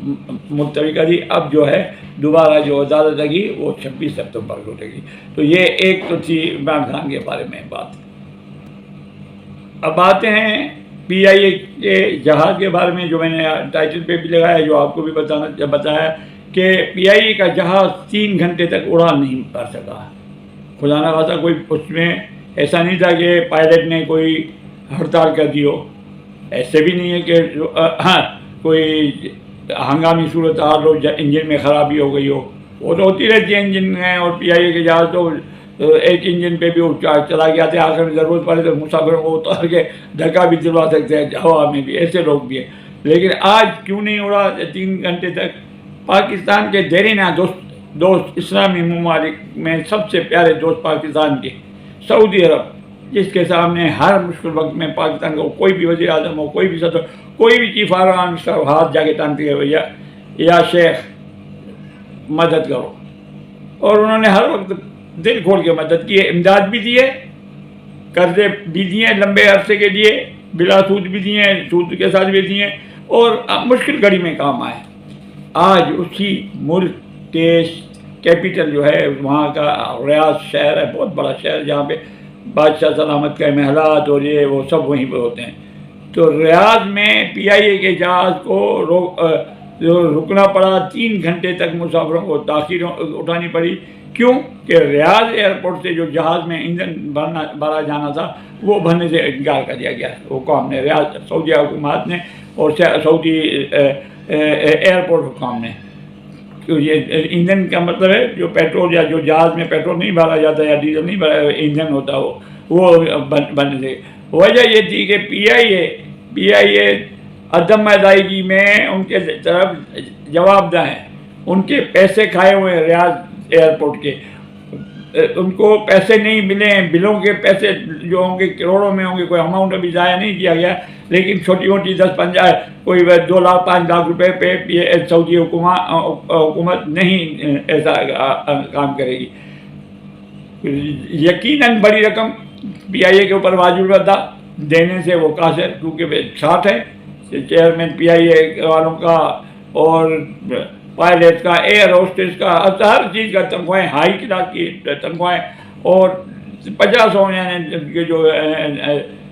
ملتوی کر دی. اب جو ہے دوبارہ جو عدالت لگی وہ 26 ستمبر کو لگی. تو یہ ایک تو تھی عمران خان کے بارے میں بات. اب آتے ہیں پی آئی اے کے جہاز کے بارے میں، جو میں نے ٹائٹل پہ بھی لگایا، جو آپ کو بھی بتایا کہ پی آئی اے کا جہاز 3 گھنٹے تک اڑان نہیں کر سکا. خدا نہ خاصا کوئی اس میں ایسا نہیں تھا کہ پائلٹ نے کوئی ہڑتال کر دی ہو، ایسے بھی نہیں ہے کہ ہاں کوئی ہنگامی صورتحال ہو، انجن میں خرابی ہو گئی ہو، وہ تو ہوتی رہتی ہے انجن میں. اور پی آئی اے کے جہاز تو ایک انجن پہ بھی چلا گیا تھا، آخر میں ضرورت پڑے تو مسافروں کو اتار کے دھکا بھی دلوا سکتے ہیں ہوا میں بھی، ایسے لوگ بھی ہیں. لیکن آج کیوں نہیں اڑا 3 گھنٹے تک؟ پاکستان کے دیرینہ دوست اسلامی ممالک میں سب سے پیارے دوست پاکستان کے سعودی عرب، جس کے سامنے ہر مشکل وقت میں پاکستان کا کوئی بھی وزیر اعظم ہو، کوئی بھی صدر، کوئی بھی چیف آرام ہاتھ جا کے تانتے ہیں یا شیخ مدد کرو. اور انہوں نے ہر وقت دل کھول کے مدد کی ہے، امداد بھی دی ہے، قرضے بھی دیے ہیں لمبے عرصے کے لیے، بلا سود بھی دیے ہیں، سود کے ساتھ بھی دیے ہیں، اور مشکل گھڑی میں کام آئے. آج اسی ملک کے کیپٹل جو ہے وہاں کا ریاض شہر ہے، بہت بڑا شہر جہاں پہ بادشاہ سلامت کے محلات اور یہ وہ سب وہیں پہ ہوتے ہیں. تو ریاض میں پی آئی اے کے جہاز کو رکنا پڑا، 3 گھنٹے تک مسافروں کو تاخیر اٹھانی پڑی. کیوں کہ ریاض ایئرپورٹ سے جو جہاز میں ایندھن بھرا جانا تھا وہ بھرنے سے انکار کر دیا گیا حکام نے، ریاض سعودی حکومت نے اور سعودی ایئرپورٹ حکام نے. یہ ایندھن کا مطلب ہے جو پیٹرول یا جو جہاز میں پیٹرول نہیں بھرا جاتا یا ڈیزل نہیں بھرا، ایندھن ہوتا وہ بننے سے. وجہ یہ تھی کہ پی آئی اے عدم ادائیگی میں ان کے طرف جواب دہ ہیں، ان کے پیسے کھائے ہوئے ہیں ریاض ایئرپورٹ کے، ان کو پیسے نہیں ملے ہیں، بلوں کے پیسے جو ہوں گے کروڑوں میں ہوں گے، کوئی اماؤنٹ ابھی ضائع نہیں کیا گیا، لیکن چھوٹی موٹی 10-15 کوئی 2 لاکھ 5 لاکھ روپے پہ سعودی حکومت نہیں ایسا کام کرے گی. یقیناً بڑی رقم پی آئی اے کے اوپر واجب ادا دینے سے وہ قاصر، کیونکہ ساتھ ہے چیئرمین پی آئی اے والوں کا اور پائلٹ کا، ایئر ہوسٹس کا، ہر چیز کا تنخواہیں، ہائی کلاس کی تنخواہیں، اور 50 یعنی جو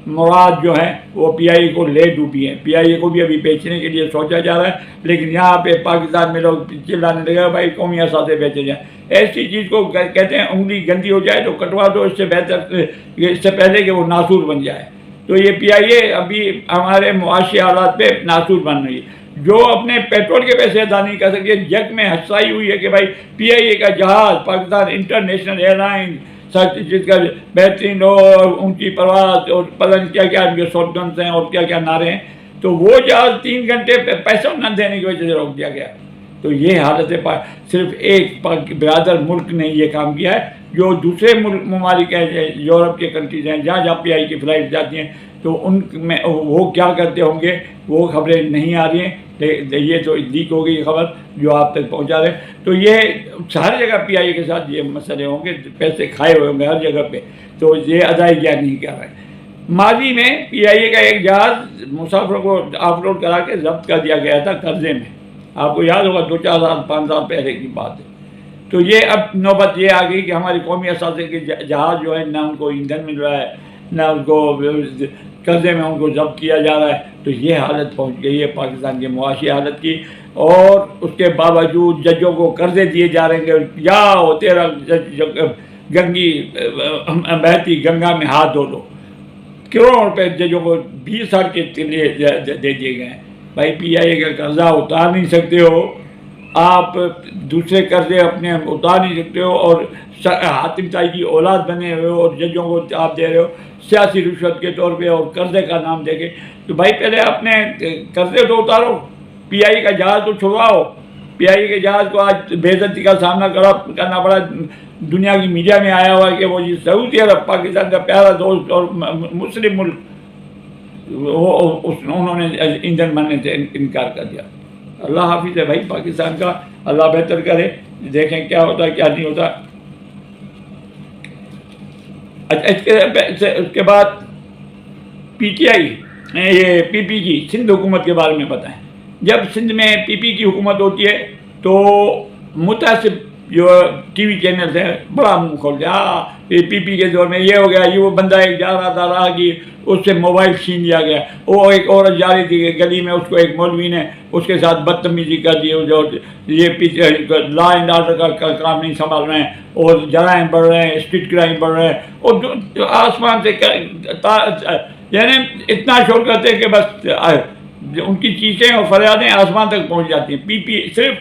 مواد جو ہیں وہ پی آئی اے کو لے ڈوبی ہیں. پی آئی اے کو بھی ابھی بیچنے کے لیے سوچا جا رہا ہے، لیکن یہاں پہ پاکستان میں لوگ چلانے لگے بھائی قومی اثاثے بیچے جائیں. ایسی چیز کو کہتے ہیں انگلی گندی ہو جائے تو کٹوا دو، اس سے بہتر اس سے پہلے کہ وہ ناسور بن جائے. تو یہ پی آئی اے ابھی ہمارے معاشی حالات پہ ناسور بن رہی ہے. جو اپنے پیٹرول کے پیسے ادا نہیں کر سکتے، جگ میں ہنسائی ہوئی ہے کہ بھائی پی آئی اے کا جہاز پاکستان انٹرنیشنل ایئر لائن جس کا بہترین اور اونچی پرواز اور پتہ نہیں کیا کیا ان کے سلوگنس ہیں اور کیا کیا نعرے ہیں، تو وہ جہاز 3 گھنٹے پیسہ نہ دینے کی وجہ سے روک دیا گیا. تو یہ حالت ہے. صرف ایک برادر ملک نے یہ کام کیا ہے. جو دوسرے ممالک ہیں، یورپ کے کنٹریز ہیں، جہاں پی آئی کی فلائٹ جاتی ہیں، تو ان میں وہ کیا کرتے ہوں گے وہ خبریں نہیں آ رہی ہیں. یہ تو لیک ہو گئی خبر جو آپ تک پہنچا رہے. تو یہ ہر جگہ پی آئی اے کے ساتھ یہ مسئلے ہوں گے، پیسے کھائے ہوئے ہوں گے ہر جگہ پہ، تو یہ ادائیگیاں نہیں کر رہے. ماضی میں پی آئی اے کا ایک جہاز مسافروں کو آف لوڈ کرا کے ضبط کر دیا گیا تھا قرضے میں. آپ کو یاد ہوگا 2-4 سال 5 سال پہلے کی بات ہے. تو یہ اب نوبت یہ آ گئی کہ ہماری قومی اثاثے کے جہاز جو ہے نہ ان کو ایندھن مل رہا ہے، نہ ان کو قرضے میں ان کو ضبط کیا جا رہا ہے. تو یہ حالت پہنچ گئی ہے پاکستان کی معاشی حالت کی. اور اس کے باوجود ججوں کو قرضے دیے جا رہے ہیں کہ جاؤ تیرا گنگی بہتی گنگا میں ہاتھ دھو دو. کروڑوں روپے ججوں کو 20 سال کے لیے دے دیے گئے ہیں. بھائی پی آئی اے کا قرضہ اتار نہیں سکتے ہو آپ، دوسرے قرضے اپنے اتار نہیں سکتے ہو، اور حاتم طائی کی اولاد بنے ہوئے ہو، اور ججوں کو آپ دے رہے ہو سیاسی رشوت کے طور پہ اور قرضے کا نام دے کے. تو بھائی پہلے اپنے قرضے تو اتارو، پی آئی کا جہاز تو چھڑواؤ. پی آئی کے جہاز کو آج بے عزتی کا سامنا کرنا پڑا. دنیا کی میڈیا میں آیا ہوا ہے کہ وہ سعودی عرب پاکستان کا پیارا دوست اور مسلم ملک، انہوں نے ایندھن بننے سے انکار کر دیا. اللہ حافظ ہے بھائی پاکستان کا، اللہ بہتر کرے، دیکھیں کیا ہوتا ہے کیا نہیں ہوتا. اس کے بعد پی ٹی آئی، یہ پی پی کی سندھ حکومت کے بارے میں بتائیں. جب سندھ میں پی پی کی حکومت ہوتی ہے تو متعصب جو ٹی وی چینلز ہیں بڑا منہ کھولتے ہیں، ہاں پی پی کے دور میں یہ ہو گیا، یہ وہ بندہ ایک جا رہا تھا راہ کی، اس سے موبائل چھین لیا گیا، وہ ایک عورت جا رہی تھی گلی میں، اس کو ایک مولوی نے اس کے ساتھ بدتمیزی کر دی، جو یہ پیچھے لا اینڈ آرڈر کا کام نہیں سنبھال رہے ہیں، اور جرائم بڑھ رہے ہیں، اسٹریٹ کرائم بڑھ رہے ہیں، اور آسمان سے یعنی اتنا شور کرتے ہیں کہ بس ان کی چیخیں اور فریادیں آسمان تک پہنچ جاتی ہیں۔ پی پی صرف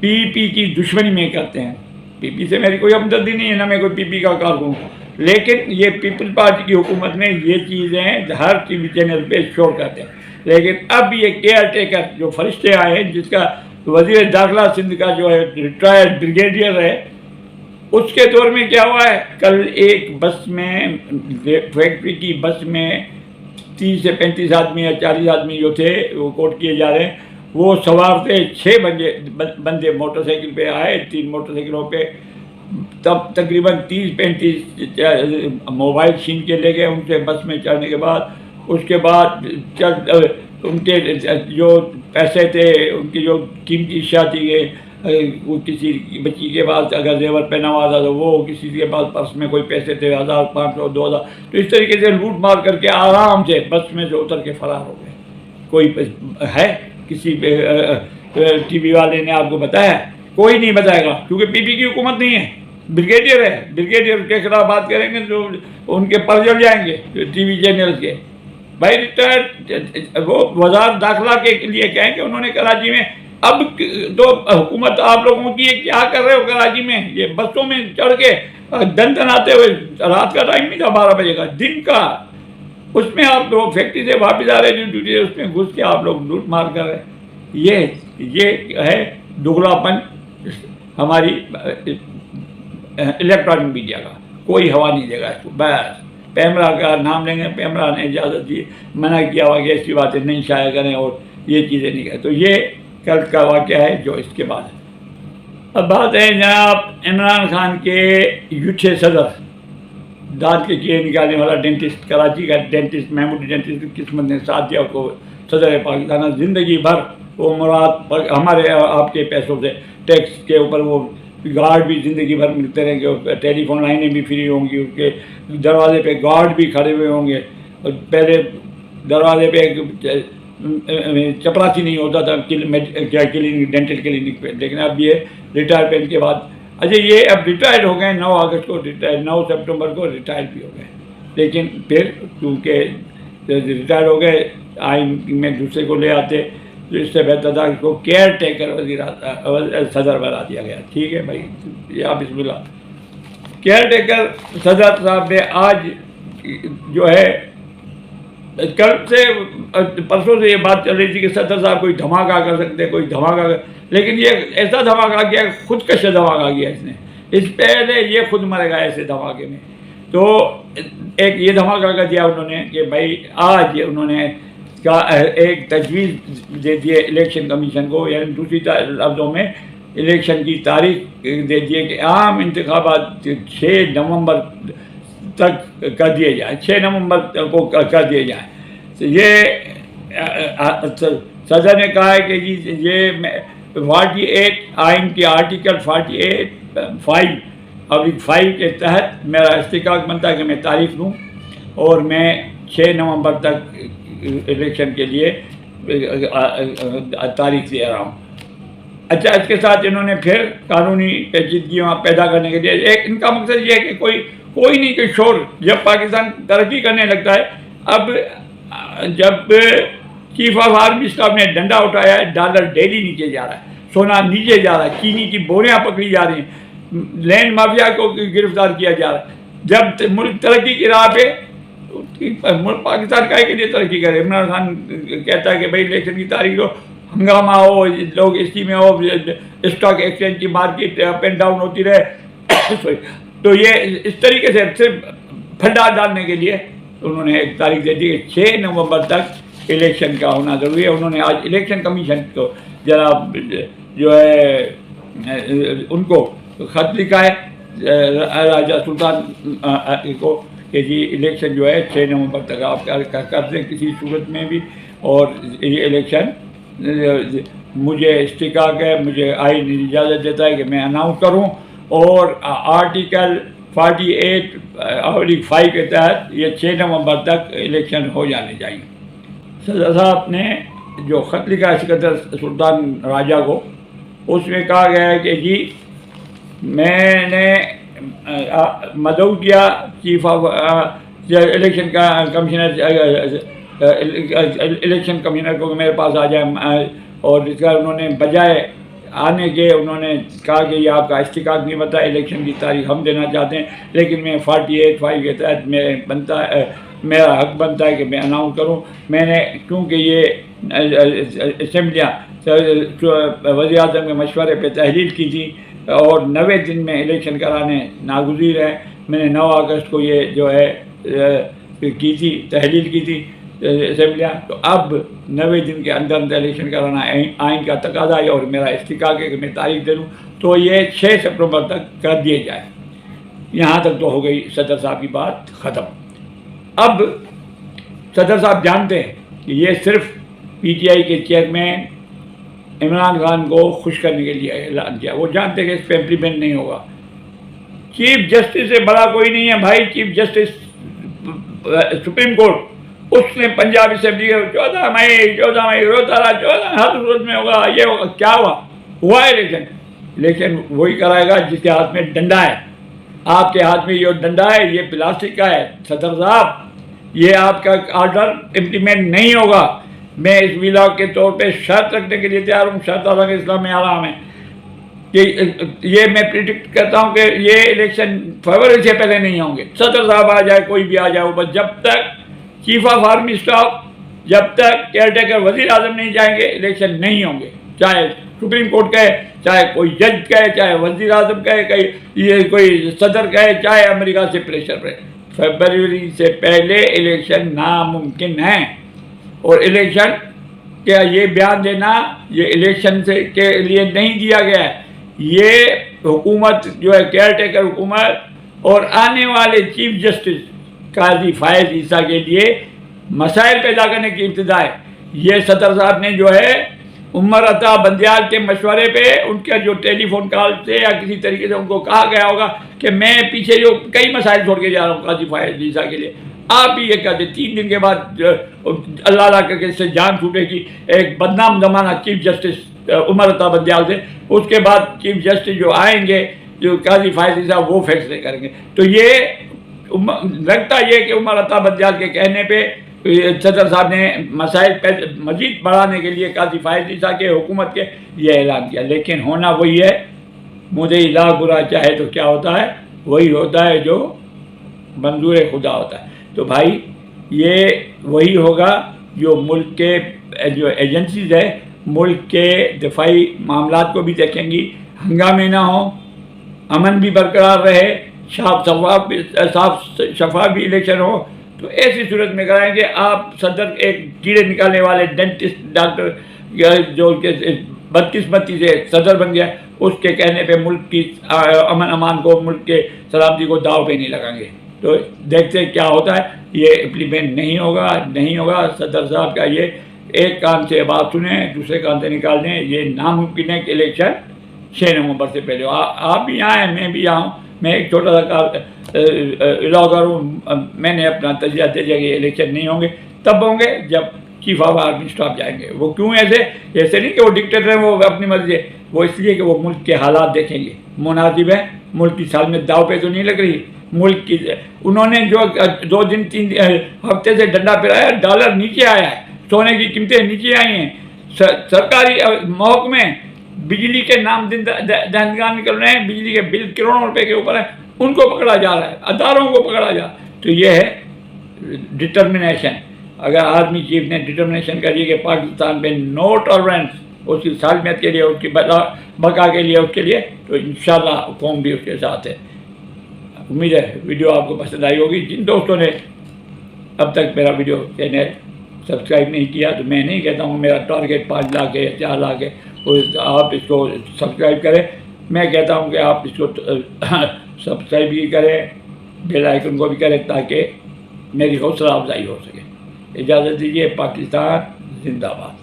پی پی کی دشمنی میں کرتے ہیں، پی پی سے میری کوئی ہمدردی نہیں ہے، نہ میں کوئی پی پی کا کارکن ہوں، لیکن یہ پیپل پارٹی کی حکومت میں یہ چیزیں ہر ٹی وی چینل پہ شور کرتے ہیں۔ لیکن اب یہ کیئر ٹیکر جو فرشتے آئے ہیں، جس کا وزیر داخلہ سندھ کا جو ہے ریٹائرڈ بریگیڈیئر ہے، اس کے دور میں کیا ہوا ہے، کل ایک بس میں فیکٹری کی بس میں 30 سے 35 آدمی یا 40 آدمی جو تھے وہ کوٹ کیے جا رہے ہیں، وہ سوار تھے 6 بندے موٹر سائیکل پہ آئے، 3 موٹر سائیکلوں پہ، تب تقریباً 30-35 موبائل چھین کے لے گئے ان سے بس میں چڑھنے کے بعد۔ اس کے بعد ان کے جو پیسے تھے، ان کی جو قیمتی اشیاء تھی، وہ کسی بچی کے پاس اگر زیور پہنا ہوا تھا تو وہ، کسی کے پاس پرس میں کوئی پیسے تھے 1000 500 2000، تو اس طریقے سے لوٹ مار کر کے آرام سے بس میں سے اتر کے فرار ہو گئے۔ کوئی ہے کسی ٹی وی والے نے آپ کو بتایا؟ کوئی نہیں بتائے گا، کیونکہ پی پی کی حکومت نہیں ہے، بریگیڈیئر ہے، بریگیڈیئر کے خلاف بات کریں گے تو ان کے پر جل جائیں گے ٹی وی چینل کے۔ بھائی ریٹائرڈ وہ وزارت داخلہ کے لیے کہیں کہ انہوں نے کراچی میں، اب تو حکومت آپ لوگوں کی کیا کر رہے ہو کراچی میں، یہ بسوں میں چڑھ کے دن دن آتے ہوئے، رات کا ٹائم نہیں تھا 12 بجے کا، دن کا، اس میں آپ لوگ فیکٹری سے واپس آ رہے جو ڈیوٹی ہے اس میں گھس کے آپ لوگ لوٹ مار کر رہے۔ یہ ہے دگلا پن ہماری الیکٹرانک میڈیا کا، کوئی ہوا نہیں دے گا اس کو۔ بس پیمرا کا نام لیں گے، پیمرا نے اجازت دی، منع کیا ہوا کہ ایسی باتیں نہیں شائع کریں اور یہ چیزیں نہیں کریں۔ تو یہ کل کا واقعہ ہے جو اس کے بعد ہے۔ اب بات ہے جناب عمران خان کے یوٹھے صدر، دانت کے کیڑے نکالنے والا ڈینٹسٹ، کراچی کا ڈینٹسٹ، محمود ڈینٹسٹ کی قسمت نے ساتھ دیا اس کو صدر پاکستان، زندگی بھر وہ مراد ہمارے آپ کے پیسوں سے ٹیکس کے اوپر وہ گارڈ بھی زندگی بھر ملتے رہیں گے، ٹیلی فون لائنیں بھی فری ہوں گی، اس کے دروازے پہ گارڈ بھی کھڑے ہوئے ہوں گے، اور پہلے دروازے پہ چپراسی نہیں ہوتا تھا کلینک، ڈینٹل کلینک پہ، لیکن اب یہ ریٹائرمنٹ کے بعد، اچھا یہ اب ریٹائر ہو گئے، 9 اگست کو 9 سپٹمبر کو ریٹائر بھی ہو گئے، لیکن پھر کیونکہ ریٹائر ہو گئے آئین میں دوسرے کو لے آتے، تو اس سے بہتر تھا اس کو کیئر ٹیکر صدر بنا دیا گیا۔ ٹھیک ہے بھائی، یا بسم اللہ۔ کیئر ٹیکر صدر صاحب نے آج جو ہے، کل سے پرسوں سے یہ بات چل رہی تھی کہ صدر صاحب کوئی دھماکہ کر سکتے، کوئی دھماکہ لیکن یہ ایسا دھماکہ کیا، خودکش دھماکہ کیا اس نے، اس پہلے یہ خود مرے گا ایسے دھماکے میں۔ تو ایک یہ دھماکہ کر دیا انہوں نے کہ بھائی آج انہوں نے ایک تجویز دے دیے الیکشن کمیشن کو، یعنی دوسری لفظوں میں الیکشن کی تاریخ دے دیے کہ عام انتخابات 6 نومبر تک کر دیے جائیں، 6 نومبر کو کر دیے جائیں۔ یہ صدر نے کہا ہے کہ جی یہ 48 آئین کے آرٹیکل 48(5) کے تحت میرا استحقاق بنتا ہے کہ میں تاریخ دوں، اور میں 6 نومبر تک الیکشن کے لیے تاریخ دے رہا ہوں۔ اچھا، اس کے ساتھ انہوں نے پھر قانونی پیچیدگیاں پیدا کرنے کے لیے ایک ان کا مقصد یہ ہے کہ کوئی نہیں کہ شور، جب پاکستان ترقی کرنے لگتا ہے، اب جب چیف آف آرمی اسٹاف نے ڈنڈا اٹھایا ہے، ڈالر ڈیلی نیچے جا رہا ہے، سونا نیچے جا رہا ہے، چینی کی بوریاں پکڑی جا رہی ہیں، لینڈ مافیا کو گرفتار کیا جا رہا ہے، جب ملک ترقی کی راہ پہ، پاکستان کائے کے لیے ترقی کرے؟ عمران خان کہتا ہے کہ بھائی الیکشن کی تاریخ ہو، ہنگامہ ہو، لوگ اسی میں ہو، اسٹاک ایکسچینج کی مارکیٹ اپ اینڈ ڈاؤن ہوتی رہے، تو یہ اس طریقے سے صرف پھڈا ڈالنے کے لیے انہوں نے ایک تاریخ دے دی کہ 6 نومبر تک الیکشن کا ہونا ضروری ہے۔ انہوں نے آج الیکشن کمیشن کو جناب جو ہے ان کو خط لکھا ہے، راجہ سلطان کو، کہ جی الیکشن جو ہے 6 نومبر تک آپ کر دیں کسی صورت میں بھی، اور یہ الیکشن مجھے استحقاق ہے, مجھے آئین اجازت دیتا ہے کہ میں اناؤنس کروں, اور آرٹیکل 48(5) کے تحت یہ 6 نومبر تک الیکشن ہو جانے چاہیے. صدر صاحب نے جو خط لکھا ہے سکندر سلطان راجہ کو, اس میں کہا گیا ہے کہ جی میں نے مدعو کیا چیف آف الیکشن کا کمشنر, الیکشن کمشنر کو میرے پاس آ جائے, اور اس کا انہوں نے بجائے آنے کے انہوں نے کہا کہ یہ آپ کا استحقاق نہیں بتا, الیکشن کی تاریخ ہم دینا چاہتے ہیں, لیکن میں 48(5) کے تحت میرا حق بنتا ہے کہ میں اناؤنس کروں. میں نے کیونکہ یہ اسمبلیاں وزیر اعظم کے مشورے پہ تحلیل کی تھی اور 90 دن میں الیکشن کرانے ناگزیر ہے, میں نے 9 اگست کو یہ جو ہے کی تھی, تحلیل کی تھی اسمبلیاں, تو اب 90 دن کے اندر الیکشن کرانا آئین کا تقاضا ہے, اور میرا استحقاق ہے کہ میں تاریخ دے دوں, تو یہ 6 سپٹمبر تک کر دیے جائے. یہاں تک تو ہو گئی صدر صاحب کی بات ختم. اب صدر صاحب جانتے ہیں کہ یہ صرف پی ٹی آئی کے چیئرمین عمران خان کو خوش کرنے کے لیے اعلان کیا, وہ جانتے ہیں کہ اس پہ امپلیمنٹ نہیں ہوگا. چیف جسٹس سے بڑا کوئی نہیں ہے بھائی, چیف جسٹس سپریم کورٹ, اس نے پنجاب اسمبلی 14 مئی روتا رہا, 14 ہر صورت میں ہوگا, یہ ہوگا. کیا ہوا الیکشن وہی کرائے گا جس کے ہاتھ میں ڈنڈا ہے. آپ کے ہاتھ میں یہ ڈنڈا ہے, یہ پلاسٹک کا ہے. صدر صاحب, یہ آپ کا آرڈر امپلیمنٹ نہیں ہوگا. میں اس ویلا کے طور پہ شرط رکھنے کے لیے تیار ہوں, شرط حالانکہ اسلام میں حرام ہے, کہ یہ میں پریڈکٹ کرتا ہوں کہ یہ الیکشن فروری سے پہلے نہیں ہوں گے. صدر صاحب آ جائے, کوئی بھی آ جائے, وہ بس جب تک چیف آف آرمی اسٹاف, جب تک کیئر ٹیکر وزیر اعظم نہیں جائیں گے الیکشن نہیں ہوں گے. چاہے سپریم کورٹ کہے, چاہے کوئی جج کہے, چاہے وزیر اعظم کہے, یہ کوئی صدر کہے, چاہے امریکہ سے پریشر پڑے, فروری سے پہلے الیکشن ناممکن ہے. اور الیکشن کیا یہ بیان دینا یہ الیکشن سے کے لیے نہیں دیا گیا ہے, یہ حکومت جو ہے کیئر ٹیکر حکومت اور آنے والے چیف جسٹس قاضی فائز عیسیٰ کے لیے مسائل پیدا کرنے کی ابتدا ہے. یہ صدر صاحب نے جو ہے عمر عطا بندیال کے مشورے پہ, ان کے جو ٹیلی فون کال سے یا کسی طریقے سے ان کو کہا گیا ہوگا کہ میں پیچھے جو کئی مسائل چھوڑ کے جا رہا ہوں قاضی فائز عیسیٰ کے لیے, آپ بھی یہ کہتے 3 دن کے بعد اللہ اللہ کر کے اس سے جان چھوٹے گی. ایک بدنام زمانہ چیف جسٹس عمر عطا بندیال سے, اس کے بعد چیف جسٹس جو آئیں گے جو قاضی فائز عیسیٰ وہ فیصلے کریں گے. تو یہ لگتا یہ کہ عمر عطا بندیال کے کہنے پہ صدر صاحب نے مسائل مزید بڑھانے کے لیے قاضی فائز عیسیٰ کے حکومت کے یہ اعلان کیا. لیکن ہونا وہی ہے, مدعی لاکھ برا چاہے تو کیا ہوتا ہے, وہی ہوتا ہے جو منظور خدا ہوتا ہے. تو بھائی یہ وہی ہوگا جو ملک کے جو ایجنسیز ہے ملک کے دفاعی معاملات کو بھی دیکھیں گی, ہنگامے نہ ہوں, امن بھی برقرار رہے, صاف شفاف بھی الیکشن ہو. تو ایسی صورت میں کرائیں گے. آپ صدر ایک کیڑے نکالنے والے ڈینٹسٹ ڈاکٹر جو بدقسمتی سے صدر بن گیا, اس کے کہنے پہ ملک کی امن امان کو, ملک کے سلامتی کو داؤ پہ نہیں لگائیں گے. تو دیکھتے کیا ہوتا ہے. یہ امپلیمنٹ نہیں ہوگا. صدر صاحب کا یہ ایک کان سے بات سنیں, دوسرے کان سے نکال دیں. یہ ناممکن ہے کہ الیکشن 6 نومبر سے پہلے. آپ بھی یہاں ہیں, میں بھی یہاں ہوں. میں ایک چھوٹا سا علاقہ ہوں. میں نے اپنا تجزیہ دیا کہ الیکشن نہیں ہوں گے. تب ہوں گے جب چیف آف آرمی اسٹاف جائیں گے. وہ کیوں ایسے نہیں کہ وہ ڈکٹیٹر ہیں, وہ اپنی مرضی ہے. وہ اس لیے کہ وہ ملک کے حالات دیکھیں گے. مناسب ہے, ملک کی سالمیت داؤ پہ تو نہیں لگ رہی. ملک کی انہوں نے جو 2 دن 3 ہفتے سے ڈنڈا پھرایا, ڈالر نیچے آیا ہے, سونے کی قیمتیں نیچے آئی ہیں, سرکاری محکمے بجلی کے نام دہندگان نکل رہے ہیں, بجلی کے بل کروڑوں روپے کے اوپر ہیں, ان کو پکڑا جا رہا ہے, اداروں کو پکڑا جا رہا ہے. تو یہ ہے ڈٹرمنیشن. اگر آرمی چیف نے ڈٹرمنیشن کری کہ پاکستان پہ نو ٹالرنس, اس کی سالمیت کے لیے, اس کی بقا کے لیے, اس کے لیے, تو انشاءاللہ قوم بھی اس کے ساتھ ہے. امید ہے ویڈیو آپ کو پسند آئی ہوگی. جن دوستوں نے اب تک میرا ویڈیو چینل سبسکرائب نہیں کیا, تو میں نہیں کہتا ہوں میرا ٹارگیٹ 5 لاکھ ہے, 4 لاکھ ہے, آپ اس کو سبسکرائب کریں. میں کہتا ہوں کہ آپ اس کو سبسکرائب بھی کریں, بیل آئیکن کو بھی کریں, تاکہ میری حوصلہ افزائی ہو سکے. اجازت دیجیے. پاکستان زندہ باد.